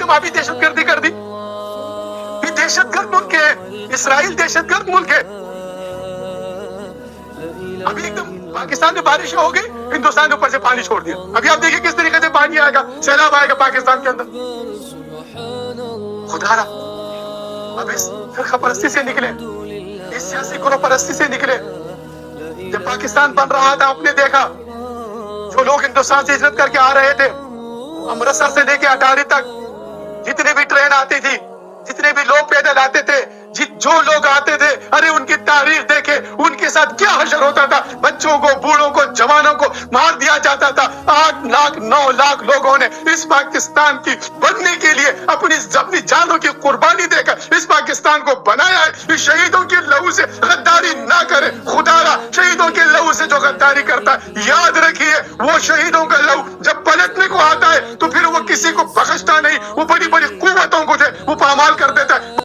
وہاں بھی دہشت گردی کر دی. یہ دہشت گرد ملک ہے, اسرائیل دہشت گرد ملک ہے. ابھی ایک دم پاکستان میں بارشیں ہو گئی, ہندوستان کے اوپر سے پانی چھوڑ دیا. ابھی آپ دیکھیں کس طریقے سے پانی آئے گا, سیلاب آئے گا پاکستان کے اندر. خدا رہا اب اس فرقہ پرستی سے نکلے, اس سیاسی گروہ پرستی سے نکلے. جب پاکستان بن رہا تھا آپ نے دیکھا جو لوگ ہندوستان سے ہجرت کر کے آ رہے تھے, امرتسر سے لے کے اٹاری تک جتنے بھی ٹرین آتی تھی, جتنے بھی لوگ پیدل آتے تھے, جو لوگ آتے تھے, ارے ان کی تاریخ دیکھے, ان کے ساتھ کیا حشر ہوتا تھا. بچوں کو, بوڑھوں کو, جوانوں کو مار دیا جاتا تھا. 8 لاکھ 9 لاکھ لوگوں نے اس پاکستان کی بننے کے لیے اپنی جانوں کی قربانی دے کر اس پاکستان کو بنایا ہے. اس شہیدوں کے لہو سے غداری نہ کرے. خدا را شہیدوں کے لہو سے جو غداری کرتا ہے, یاد رکھیے وہ شہیدوں کا لہو جب پلٹنے کو آتا ہے تو پھر وہ کسی کو بخشتا نہیں. وہ بڑی بڑی قوتوں کو جو ہے وہ پامال کرتا